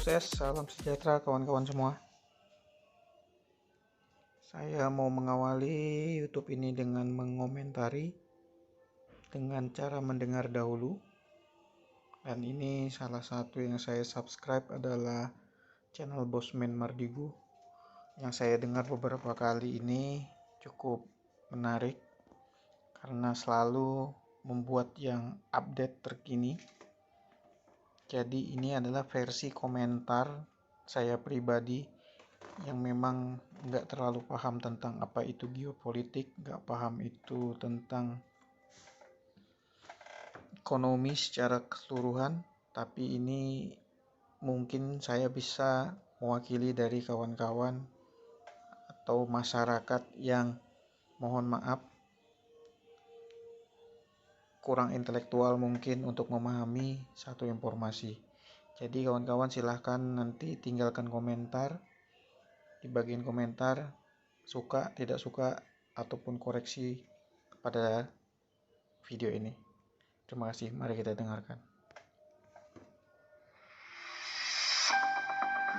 sukses, salam sejahtera kawan-kawan semua. Saya mau mengawali YouTube ini dengan mengomentari dengan cara mendengar dahulu. Dan ini salah satu yang saya subscribe adalah channel Bosman Mardigu. Yang saya dengar beberapa kali ini cukup menarik karena selalu membuat yang update terkini. Jadi ini adalah versi komentar saya pribadi yang memang nggak terlalu paham tentang apa itu geopolitik, nggak paham itu tentang ekonomi secara keseluruhan, tapi ini mungkin saya bisa mewakili dari kawan-kawan atau masyarakat yang mohon maaf kurang intelektual mungkin untuk memahami satu informasi. Jadi kawan-kawan silahkan nanti tinggalkan komentar di bagian komentar, suka, tidak suka, ataupun koreksi pada video ini. Terima kasih, mari kita dengarkan.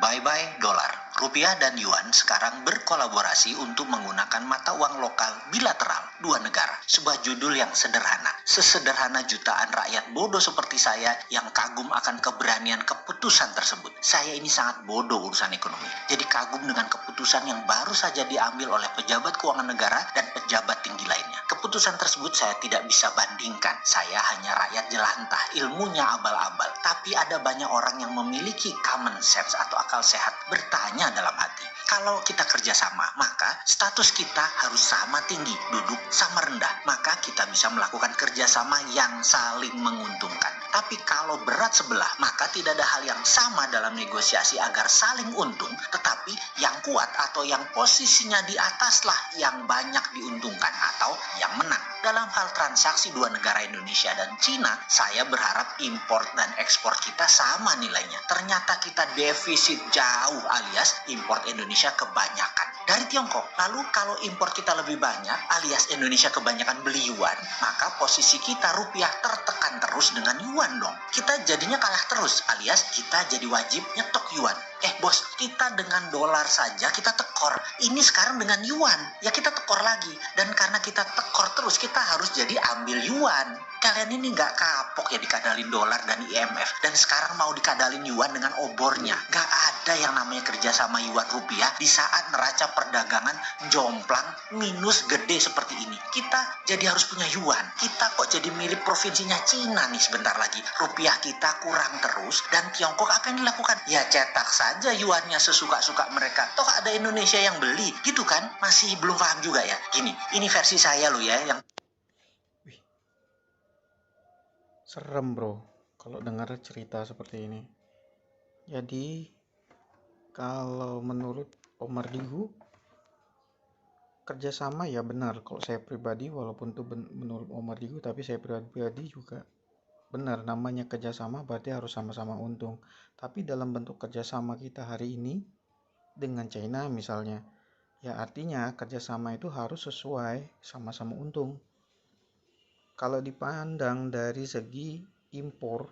Bye-bye dolar. Rupiah dan yuan sekarang berkolaborasi untuk menggunakan mata uang lokal bilateral dua negara. Sebuah judul yang sederhana. Sesederhana jutaan rakyat bodoh seperti saya yang kagum akan keberanian keputusan tersebut. Saya ini sangat bodoh urusan ekonomi. Jadi kagum dengan keputusan yang baru saja diambil oleh pejabat keuangan negara dan pejabat tinggi lainnya. Keputusan tersebut saya tidak bisa bandingkan. Saya hanya rakyat jelantah, ilmunya abal-abal. Tapi ada banyak orang yang memiliki common sense atau akal sehat bertanya dalam hati. Kalau kita kerjasama, maka status kita harus sama tinggi, duduk sama rendah. Maka kita bisa melakukan kerjasama yang saling menguntungkan. Tapi kalau berat sebelah, maka tidak ada hal yang sama dalam negosiasi agar saling untung. Tetapi yang kuat atau yang posisinya di ataslah yang banyak diuntungkan atau yang menang. Dalam hal transaksi dua negara Indonesia dan Cina, saya berharap impor dan ekspor kita sama nilainya. Ternyata kita defisit jauh alias impor Indonesia kebanyakan dari Tiongkok. Lalu kalau impor kita lebih banyak alias Indonesia kebanyakan beli yuan, maka posisi kita rupiah tertekan terus dengan yuan dong. Kita jadinya kalah terus alias kita jadi wajib nyetok yuan. Bos, kita dengan dolar saja kita tekor. Ini sekarang dengan yuan, ya kita tekor lagi. Dan karena kita tekor terus, kita harus jadi ambil yuan. Kalian ini nggak kapok ya dikadalin dolar dan IMF. Dan sekarang mau dikadalin yuan dengan obornya. Nggak ada yang namanya kerjasama yuan rupiah di saat neraca perdagangan jomplang minus gede seperti ini. Kita jadi harus punya yuan. Kita kok jadi milik provinsinya Cina nih sebentar lagi. Rupiah kita kurang terus dan Tiongkok apa yang dilakukan? Ya cetak saja yuannya sesuka-suka mereka. Toh ada Indonesia yang beli. Gitu kan? Masih belum paham juga ya. Gini, ini versi saya loh ya yang serem bro kalau dengar cerita seperti ini. Jadi kalau menurut Om Mardigu kerjasama ya benar. Kalau saya pribadi walaupun itu menurut Om Mardigu, tapi saya pribadi juga benar, namanya kerjasama berarti harus sama-sama untung. Tapi dalam bentuk kerjasama kita hari ini dengan China misalnya, ya artinya kerjasama itu harus sesuai sama-sama untung. Kalau dipandang dari segi impor,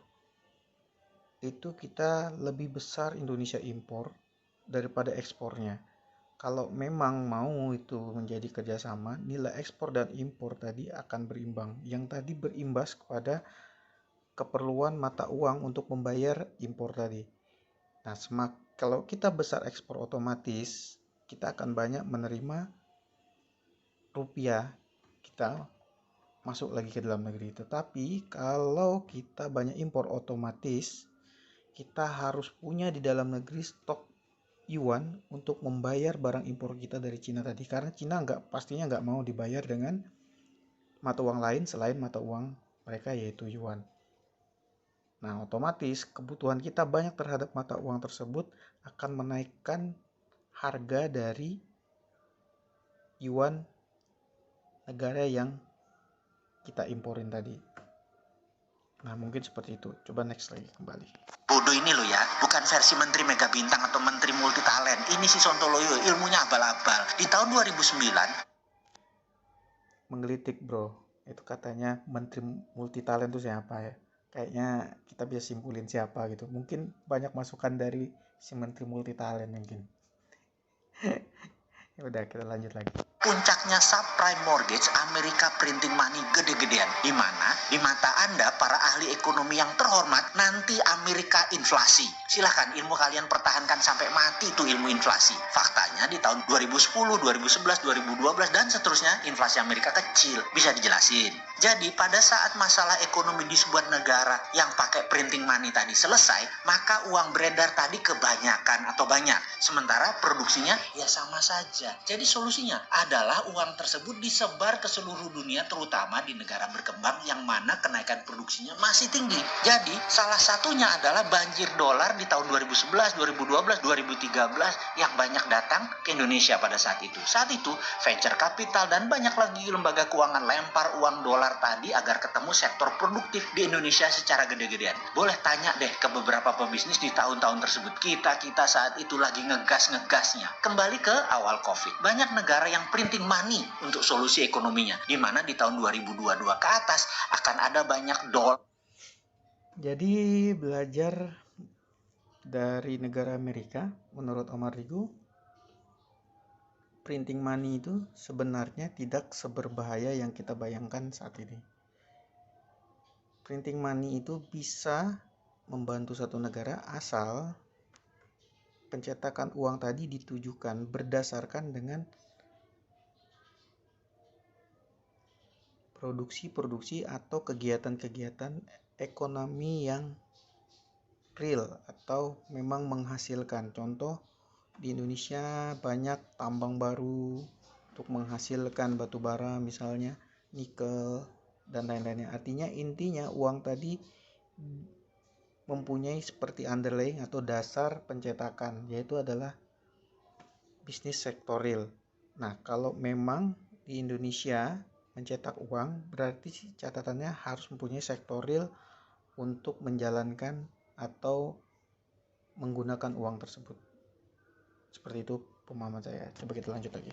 itu kita lebih besar Indonesia impor daripada ekspornya. Kalau memang mau itu menjadi kerjasama, nilai ekspor dan impor tadi akan berimbang. Yang tadi berimbas kepada keperluan mata uang untuk membayar impor tadi. Nah, kalau kita besar ekspor, otomatis kita akan banyak menerima rupiah kita masuk lagi ke dalam negeri. Tetapi kalau kita banyak impor, otomatis kita harus punya di dalam negeri stok yuan untuk membayar barang impor kita dari Cina tadi. Karena Cina pastinya nggak mau dibayar dengan mata uang lain selain mata uang mereka yaitu yuan. Nah, otomatis kebutuhan kita banyak terhadap mata uang tersebut akan menaikkan harga dari yuan negara yang kita imporin tadi. Nah, mungkin seperti itu. Coba next lagi kembali. bodoh ini loh ya, bukan versi menteri mega bintang atau menteri multi talent. Ini si Sontoloyo, ilmunya abal-abal. Di tahun 2009 menggelitik bro, itu katanya menteri multi talent itu siapa ya? Kayaknya kita bisa simpulin siapa gitu. Mungkin banyak masukan dari si menteri multi talent mungkin. Ya udah, kita lanjut lagi. Puncaknya subprime mortgage, Amerika printing money gede-gedean. Di mana di mata Anda para ahli ekonomi yang terhormat, nanti Amerika inflasi. Silahkan ilmu kalian pertahankan sampai mati itu ilmu inflasi. Faktanya di tahun 2010, 2011, 2012 dan seterusnya inflasi Amerika kecil. Bisa dijelasin. Jadi pada saat masalah ekonomi di sebuah negara yang pakai printing money tadi selesai, maka uang beredar tadi kebanyakan atau banyak. Sementara produksinya ya sama saja. Jadi solusinya adalah uang tersebut disebar ke seluruh dunia, terutama di negara berkembang yang mana kenaikan produksinya masih tinggi. Jadi salah satunya adalah banjir dolar di tahun 2011, 2012, 2013 yang banyak datang ke Indonesia pada saat itu. Saat itu venture capital dan banyak lagi lembaga keuangan lempar uang dolar tadi agar ketemu sektor produktif di Indonesia secara gede-gedean. Boleh tanya deh ke beberapa pebisnis di tahun-tahun tersebut. Kita saat itu lagi ngegasnya. Kembali ke awal COVID. Banyak negara yang printing money untuk solusi ekonominya. Di mana di tahun 2022 ke atas akan ada banyak dolar. Jadi belajar dari negara Amerika, menurut Omar Rigu, printing money itu sebenarnya tidak seberbahaya yang kita bayangkan saat ini. Printing money itu bisa membantu satu negara asal pencetakan uang tadi ditujukan berdasarkan dengan produksi-produksi atau kegiatan-kegiatan ekonomi yang real atau memang menghasilkan. Contoh, di Indonesia banyak tambang baru untuk menghasilkan batu bara misalnya, nikel dan lain-lainnya. Artinya intinya uang tadi mempunyai seperti underlying atau dasar pencetakan, yaitu adalah bisnis sektor real. Nah, kalau memang di Indonesia mencetak uang, berarti catatannya harus mempunyai sektor real untuk menjalankan atau menggunakan uang tersebut. Seperti itu pemahaman saya. Coba kita lanjut lagi.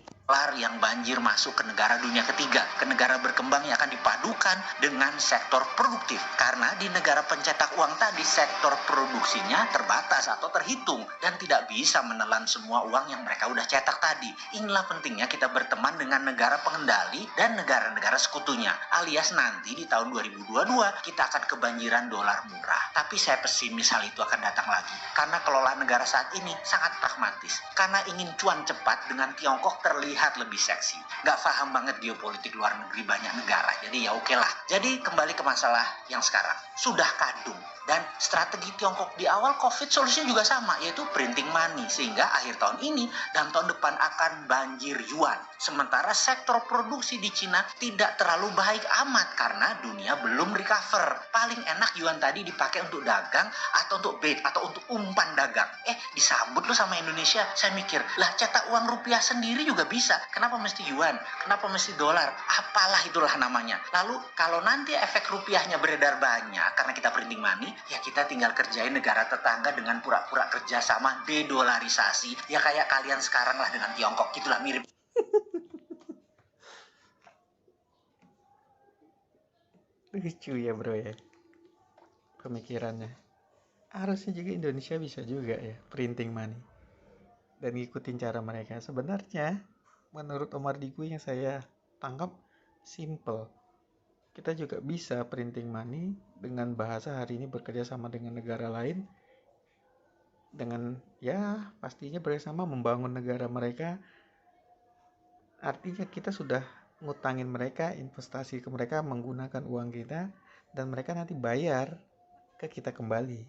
Yang banjir masuk ke negara dunia ketiga, ke negara berkembang yang akan dipadukan dengan sektor produktif. Karena di negara pencetak uang tadi, sektor produksinya terbatas atau terhitung dan tidak bisa menelan semua uang yang mereka udah cetak tadi. Inilah pentingnya kita berteman dengan negara pengendali dan negara-negara sekutunya. Alias nanti di tahun 2022 kita akan kebanjiran dolar murah. Tapi saya pesimis hal itu akan datang lagi. Karena kelola negara saat ini sangat pragmatis. Karena ingin cuan cepat dengan Tiongkok terlihat lebih seksi. Gak paham banget geopolitik luar negeri banyak negara. Jadi ya oke lah. Jadi kembali ke masalah yang sekarang. Sudah kadung. Dan strategi Tiongkok di awal COVID solusinya juga sama, yaitu printing money. Sehingga akhir tahun ini dan tahun depan akan banjir yuan. Sementara sektor produksi di Cina tidak terlalu baik amat karena dunia belum recover. Paling enak yuan tadi dipakai untuk dagang atau untuk bait atau untuk umpan dagang. Disambut lo sama Indonesia. Saya mikir, lah cetak uang rupiah sendiri juga bisa. Kenapa mesti yuan? Kenapa mesti dolar? Apalah itulah namanya. Lalu kalau nanti efek rupiahnya beredar banyak karena kita printing money, ya kita tinggal kerjain negara tetangga dengan pura-pura kerjasama dedolarisasi. Ya kayak kalian sekarang lah dengan Tiongkok, gitulah mirip. Lucu ya bro ya pemikirannya. Harusnya juga Indonesia bisa juga ya printing money dan ngikutin cara mereka. Sebenarnya menurut Omar Digu yang saya tangkap simple. Kita juga bisa printing money dengan bahasa hari ini bekerja sama dengan negara lain, dengan ya pastinya bersama membangun negara mereka. Artinya kita sudah ngutangin mereka, investasi ke mereka menggunakan uang kita, dan mereka nanti bayar ke kita kembali.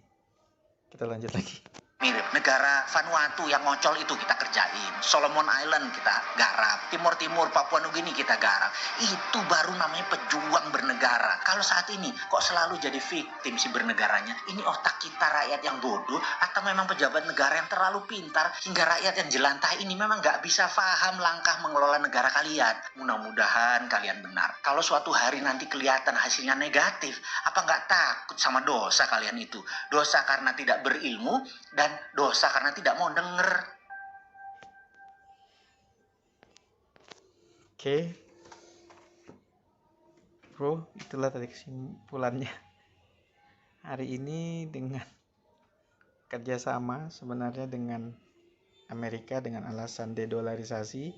Kita lanjut lagi. Mirip negara Vanuatu yang ngocol itu kita kerjain, Solomon Island kita garap, Timur Timur Papua Nugini kita garap. Itu baru namanya pejuang bernegara. Kalau saat ini kok selalu jadi victim si bernegaranya, ini otak kita rakyat yang bodoh atau memang pejabat negara yang terlalu pintar hingga rakyat yang jelantah ini memang nggak bisa paham langkah mengelola negara kalian. Mudah-mudahan kalian benar. Kalau suatu hari nanti kelihatan hasilnya negatif, apa nggak takut sama dosa kalian itu? Dosa karena tidak berilmu dan dosa karena tidak mau denger. Oke. Bro, itulah tadi kesimpulannya hari ini dengan kerjasama sebenarnya dengan Amerika dengan alasan dedolarisasi,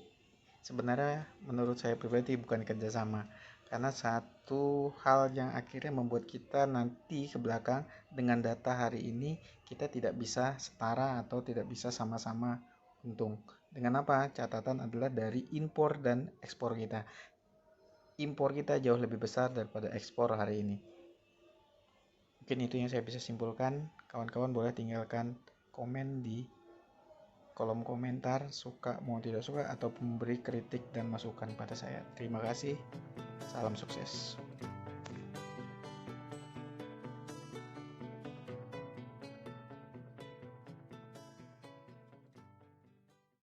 sebenarnya menurut saya pribadi bukan kerjasama, karena satu hal yang akhirnya membuat kita nanti ke belakang dengan data hari ini kita tidak bisa setara atau tidak bisa sama-sama untung. Dengan apa? Catatan adalah dari impor dan ekspor kita. Impor kita jauh lebih besar daripada ekspor hari ini. Mungkin itu yang saya bisa simpulkan. Kawan-kawan boleh tinggalkan komen di kolom komentar, suka mau tidak suka, ataupun memberi kritik dan masukan pada saya. Terima kasih, salam sukses.